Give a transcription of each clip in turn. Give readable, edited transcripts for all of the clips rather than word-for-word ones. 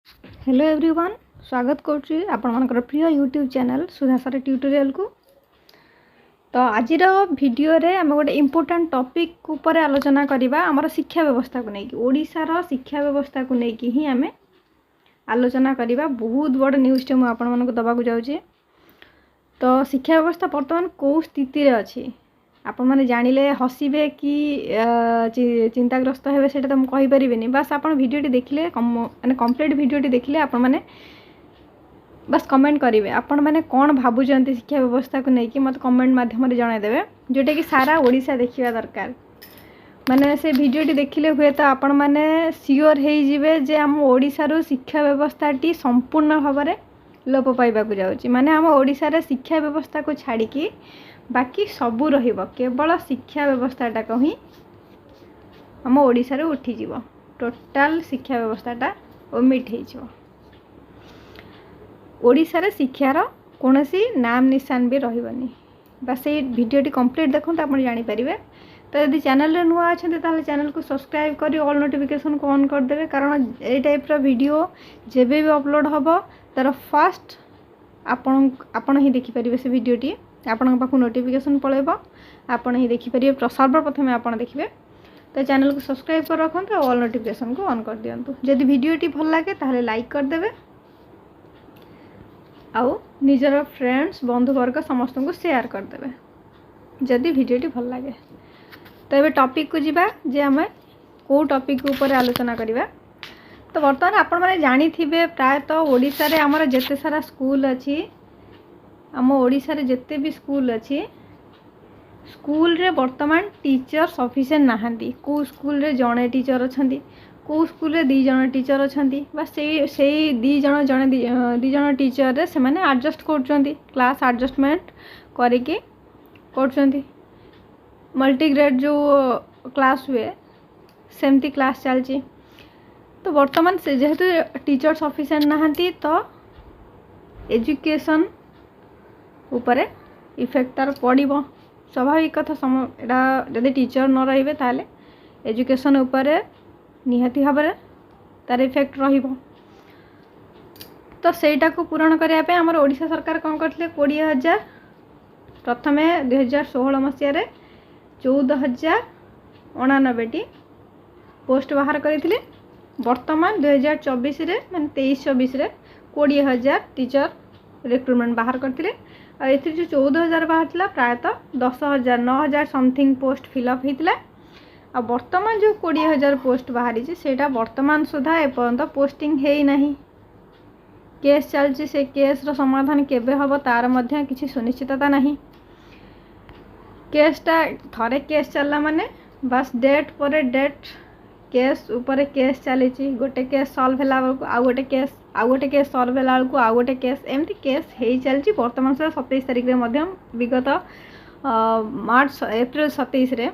Hello everyone, स्वागत करुच्ची आपणकर प्रिय यूट्यूब चैनल सुधासर ट्यूटोरियल को। तो आज भिडियो रे आम गोटे इम्पोर्टाट टॉपिक ऊपर आलोचना करवा आमर शिक्षा व्यवस्था को लेकिन ओडिशार शिक्षा व्यवस्था को लेकिन ही आम आलोचना करवा। बहुत बड़ न्यूज़टे मुझे आपण दबाक जाऊँगी। तो शिक्षा व्यवस्था बर्तमान कौ स्थिति अच्छी आपण मैंने जानिले हसबे कि चिंताग्रस्त हे से तो मुझे कहीपरि बस आप भिडियोटी देखिले माने कंप्लीट भिडियोटी देखिले आपण मैंने बस कमेंट करेंगे आपण मैंने कौन भावुं शिक्षा व्यवस्था को लेकिन मत कमेंट मध्यम जनाइदेवे जोटा कि सारा ओडिशा देखा दरकार। माने से भिडियोटी देखिले हुए तो आपण मैंने सियोर हो जे आम ओडिशारू शिक्षा व्यवस्थाटी संपूर्ण भाव में लोप पाइबाकू जाउची। माने आम ओडिशा शिक्षा व्यवस्था को छाड़ी बाकी सबू रहिबो केवल शिक्षा व्यवस्थाटा को ही आम ओडिशा रे उठीजिव। टोटाल शिक्षा व्यवस्थाटा ओमिट हो ओडिशा रे शिक्षार कौनसी नाम निशान भी रहिबनी। बस ये भिडियोटी कंप्लीट देखो आप जानीपारे। तो यदि चैनल नुआ अच्छा ताले चैनल को सब्सक्राइब करी ऑल नोटिफिकेशन को ऑन करदे कारण ये टाइप वीडियो जेबे भी अपलोड हम तार फास्ट आपण ही देखिपारे से भिडियोटी आपण पाखु नोटिफिकेशन पड़ेब आपण ही देखिपारे सर्वप्रथम आपण देखिए। तो चैनल को सब्सक्राइब कर रखते ऑल नोटिफिकेशन को ऑन कर दिंतु। जदि भिडियोटी भल लगे ताहले लाइक करदेवे आउ निजर फ्रेंड्स बंधुवर्ग समस्त को शेयर करदेवे जदि भिडियोटी भल लगे। तो ये टॉपिक को जीवा जे आम को टॉपिक ऊपर आलोचना करवा। तो बर्तमान आपण मैंने जानी थे प्रायतः ओडिशा रे आमर जेते सारा स्कूल अच्छी आम ओडिशा रे जेते भी स्कूल अच्छी स्कूल रे वर्तमान टीचर सफिशिएंट नहांती। को स्कूल रे जड़े टीचर अच्छा को स्कूल रे दी जन टीचर अच्छा बस से दी जन टीचर रे से माने एडजस्ट कर क्लास एडजस्टमेंट करके कर मल्टीग्रेड जो क्लास हुए सेमती क्लास चलती। तो वर्तमान से जेहेतु टीचर सफिशिएंट नहांती तो एजुकेशन उपरे इफेक्ट तार पड़ो स्वाभाविक कथा। एटा जदि टीचर न रहिबे ताले एजुकेशन उपरे निहाती भाव में तार इफेक्ट रहिबो। तो सेटा को पूरण करने पे हमर ओडिशा सरकार कौन करथिले 20,000 प्रथमे 2016 मसीह 14,099 पोस्ट बाहर करथिले। वर्तमान 2024 रे माने 23-24 रे 20,000 टीचर रिक्रुटमेंट बाहर करथिले। और ये जो 14,000 बाहर था प्रायतः 10,000 9,000 समथिंग पोस्ट फिलअप होता। आ वर्तमान जो 20,000 पोस्ट बाहरी सेटा वर्तमान सुधा एपर्यंत पोस्टिंग है नहीं। केस चलती से केस रो समाधान केबे हबो तार मध्य किसी सुनिश्चितता नहीं। केसटा थरे केस चलला माने बस डेट पर डेट केस ऊपर केस चली। गोटे केस सॉल्व होला बेलू आउ गोटे केस सॉल्व होला बेलू आउ गोटे केस एमती केस हो चलती। वर्तमान सुधा 27 तारिख रे मध्यम विगत मार्च एप्रिल 27 रे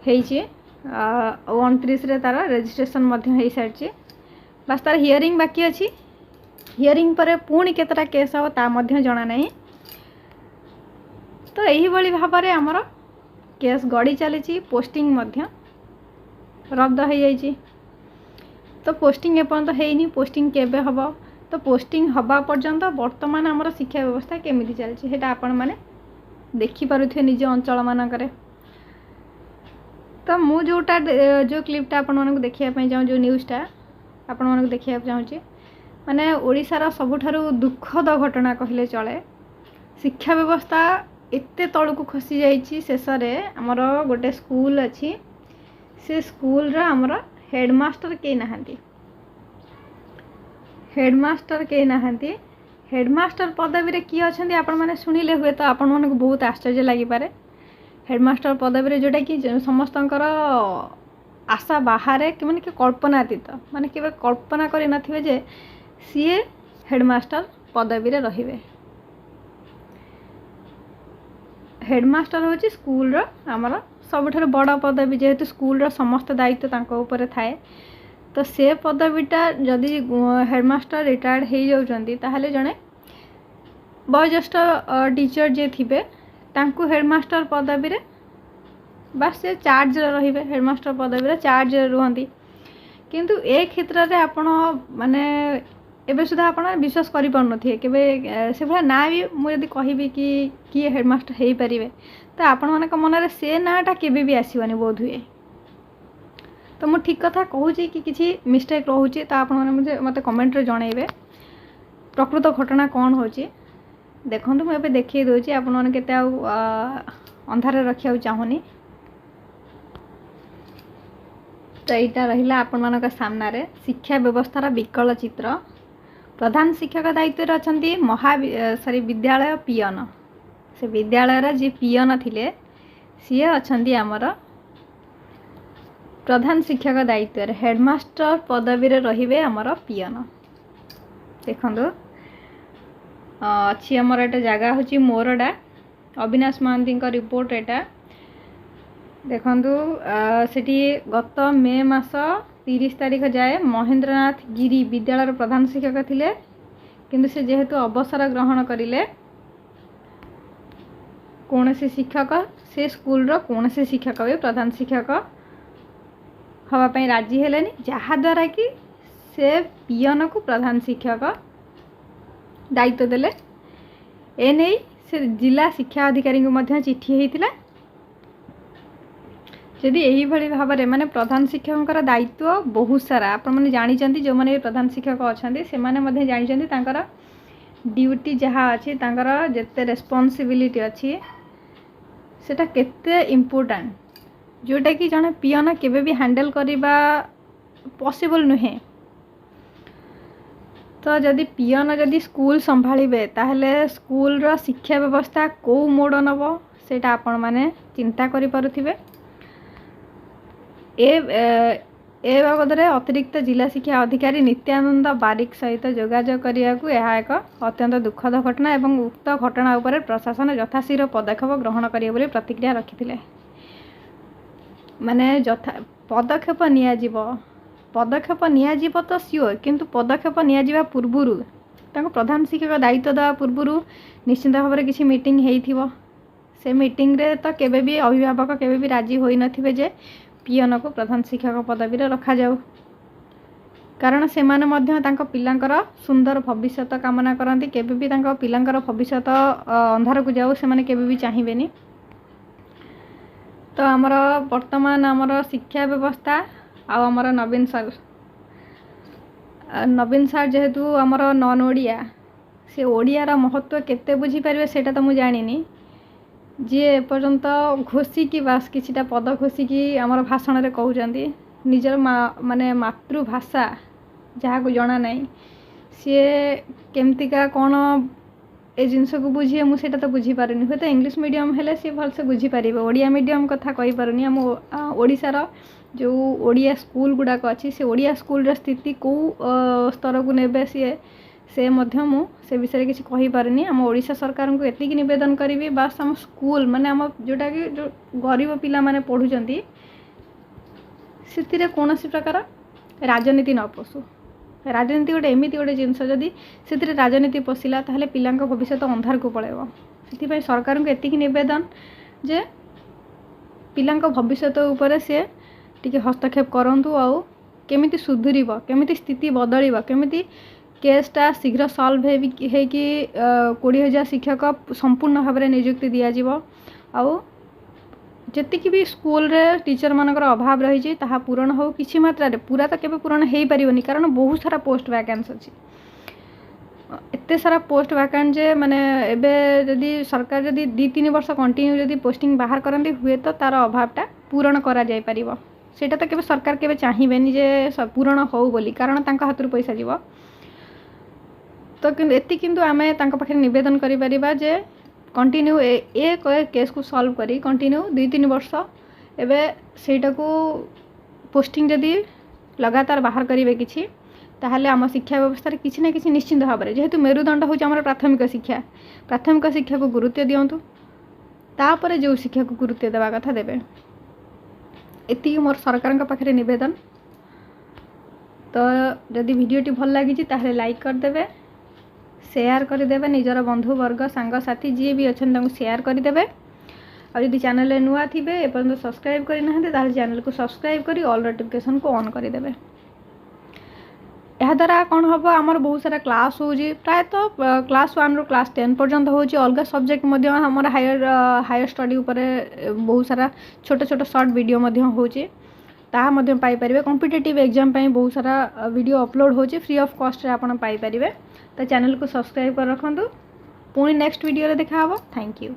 होइछि 29 रे तार रजिस्ट्रेशन मध्य हो सारी। बस तार हियरिंग बाकी अच्छी। हियरिंग पर पुणी केतटा केस हम ता मध्य जना नहीं। तो यही भली भाव में आमर केस गड़ी चली। पोस्टिंग मध्य रद्द हो जाइए। तो पोस्टिंग एपर्यंत है पोस्टिंग केबे हब। तो पोस्टिंग हवा पर्यंत वर्तमान आमर शिक्षा व्यवस्था केमिति चलछि सेटा आपण माने देखि पारुथे निज अंचल मानकरे। तो मु जोटा जो क्लिपटा आपण मानक देखिया पई जाऊ जो न्यूज़टा आपण मानक देखिया चाहूची माने ओडिशार सबुठारु दुखद घटना कहले चले। शिक्षा व्यवस्था एते तळकु खसी जाइछि। शेष रे आमर गोटे स्कूल अछि से स्कूल रा आमर हेडमास्टर के नहांती। हेडमास्टर के नहांती। हेडमास्टर पदवी रे किए अछंती आपण माने सुनिले हुए तो आपण मानक बहुत आश्चर्य लागि पारे। हेडमास्टर पदवी रे जोटा कि समस्तंकर आशा बाहर कि माने कि कल्पनातीत माने केबे कल्पना करि नथिबे जे सीए हेडमास्टर पदवी रे रहिबे। हेडमास्टर होची स्कूल रो आमर सबुठार बड़ पदवी जेहेतु स्कूल रो समस्त दायित्व तांको ऊपर थाए। तो से पदवीटा जदि हेडमास्टर रिटायर्ड हो जाउछंती ताहले जणे वयोज्येष्ठ टीचर जे थिबे तांको हेडमास्टर पदवी रे बस से चार्ज रे रहिबे। हेडमास्टर पदवी रे चार्ज रे रुहंती किंतु ए क्षेत्र में आपण माने एबे सुधा आपण विश्वास करि पार नथिए केबे से भला ना भी मुझे कहबी कि किए हेडमास्टर हो पारे तो आपण मान मन से नाटा केबे भी आसवानी बोध हुए। तो मुझे ठीक कथा कहूँ कि किसी मिस्टेक रोचे तो आप मुझे मत कमेंट रे जनइबे प्रकृत घटना कौन हो देखो मुझे देखी दूसरी आपण के अंधार रखा चाहूनी। तो यहाँ रहा आपण मान सामना रे शिक्षा व्यवस्थार विकल चित्र। प्रधान शिक्षक दायित्व अच्छा विद्यालय पियन से विद्यालय जी पियन थिले सी अच्छा आमर प्रधान शिक्षक दायित्व हेडमास्टर पदवी रे आमर पियन। देखो अच्छी आमर एटा जगह हूँ मोरडा अविनाश महांती रिपोर्ट एटा देखु सेठी गत मे मास 30 तारीख जाए महेंद्रनाथ गिरी विद्यालय प्रधान शिक्षक थिले किंतु से जेहेतु अवसर ग्रहण करिले कौन से शिक्षक से स्कूल रो कौन से शिक्षक भी प्रधान शिक्षक हवापाई राजी हेलेनी जहाद्वारा कि से पियन को प्रधान शिक्षक दायित्व देले। एने से जिला शिक्षा अधिकारी को मध्य चिठी होता जदि यही भली भाव में माने प्रधान शिक्षक दायित्व बहुत सारा आप जानते जो मैंने प्रधान शिक्षक अच्छा से जानते ड्यूटी जहाँ अच्छी जिते रेस्पॉन्सिबिलिटी अच्छी सेटा केते इम्पोर्टेंट जोटा कि जड़े पियन केबे भी हैंडल करवा पॉसिबल नुहे। तो जदि पियन जदि स्कूल संभाळिबे ताहले स्कूल रो शिक्षा व्यवस्था को मोड़ नब सेटा आपण माने चिंता करि पारुथिबे। ए बाबद अतिरिक्त जिला शिक्षा अधिकारी नित्यानंद बारिक सहित जोगाजोग करिया को यह एक अत्यंत दुखद घटना एवं उक्त घटना उपर प्रशासन यथाशीघ्र पदक्षेप ग्रहण करिए बोली प्रतिक्रिया रखिथिले। माने पदक्षेप नियाजिब तो सियोर किंतु पदक्षेप नियाजिबा पूर्वरु तांको प्रधान शिक्षक दायित्व देवा पूर्वरु निश्चित भाव में किसी मीटिंग हेइथिबो से मीटिंग रे तो केबे भी अभिभावक केबे भी राजी होई नथिबे जे पियन को प्रधान शिक्षक पदवी रे रखा जाऊ कारण से माने मध्य तांको पिलांकर सुंदर भविष्यत कामना करती केबे भी तांको पिलांकर भविष्यत अंधार को जाऊ से माने केबे भी चाहिबेनी। तो आमर वर्तमान आमर शिक्षा व्यवस्था आमर नवीन सार जेहेतु आमर नॉन ओडिया से ओडियार महत्व केते बुझी पारे सेटा तो मुझे जानी जी एपर्यंत घोषिकी बास किछिटा पद घोषिकी आमर भाषण रे कहउचंती निजर माने मातृभाषा जहाँ को जना नहीं सी केमतिका कौन ए जिनस को बुझे मुझे तो बुझी पारुनी हे तो इंग्लिश मीडियम हेले सी भल से बुझी पारे ओडिया मीडियम कथा कहि पारुनी आम ओडिशार जो ओडिया स्कूल गुड़ाक अच्छी से ओडिया स्कूल स्थिति को स्तर को नेबे से मध्य से विषय किसी कहि पारुनी आम ओडिशा सरकार को एतिकी निवेदन करी बास आम स्कूल माने आम जोटा कि जो गरीब पिला माने पढ़ुचंती से कौन प्रकार राजनीति न पशु राजनीति गोटे एमती गोटे जिनस जदि से राजनीति पशिला ताहले पिलांक भविष्य अंधार को पड़ेब से सरकार को एतिकी निवेदन जे पिलांक भविष्य उपर से टिके हस्तक्षेप करंतु आउ केमिति सुधुरीब केमिति स्थिति बदलिब केमिति केसटा शीघ्र सॉल्व है कि 20,000 शिक्षक संपूर्ण भाव में नियुक्ति दिज्व आउ जी भी स्कूल रे टीचर मानकर अभाव रही ताहा पूरण हो किसी मात्रा रे पूरा तो केबे पूरण हो पारिबनी कारण बहुत सारा पोस्ट वैकेंस अच्छी एते सारा पोस्ट वैकेंट जे माने एबे जदि सरकार जदि 2-3 वर्ष कंटिन्यू जदि पोस्टिंग बाहर करंती हुए तो तार अभावटा पूरण करा जाय परिबो सेटा तो केबे सरकार केबे चाहिबेनी जे पूरण हो बोली कारण तांका हाथरु पैसा जीव तो एति किंतु आमे तांका पाखे निवेदन करि परिबा जे कंटिन्यू ए केस को सॉल्व करी कंटिन्यू 2-3 वर्ष एबे सेटा को पोस्टिंग जदि लगातार बाहर करेंगे किसी ताहले आम शिक्षा व्यवस्था किसी ना किसी निश्चिंत भाव में जेहेतु मेरुदंड हूँ आम प्राथमिक शिक्षा को गुरुत्व दिंतु तापर जो शिक्षा को गुरुत्व देवा कथा देवे एति मोर सरकार पाखे निवेदन। तो जदि वीडियोटी भल लगी ताहले लाइक करदे शेयर करदे निजर बंधु वर्ग सांगसाथी जी भी अच्छा शेयर करदे और यदि चैनल नुआ थे एपर्तंत सब्सक्राइब करना चैनल को सब्सक्राइब कर ऑल नोटिफिकेशन को ऑन करदे। द्वारा कौन हम आमर बहुत सारा क्लास हो प्रायतः क्लास 1 ରୁ क्लास 10 पर्यंत हो अलग सब्जेक्ट आमर हायर स्टडी उपर बहुत सारा छोट छोट शॉर्ट वीडियो हो पाइपर कॉम्पिटिटिव एग्जाम बहुत सारा वीडियो अपलोड हो फ्री ऑफ कॉस्ट आप पाइपर तो चैनल को सब्सक्राइब कर रखु पुणी नेक्स्ट वीडियो देखा थैंक यू।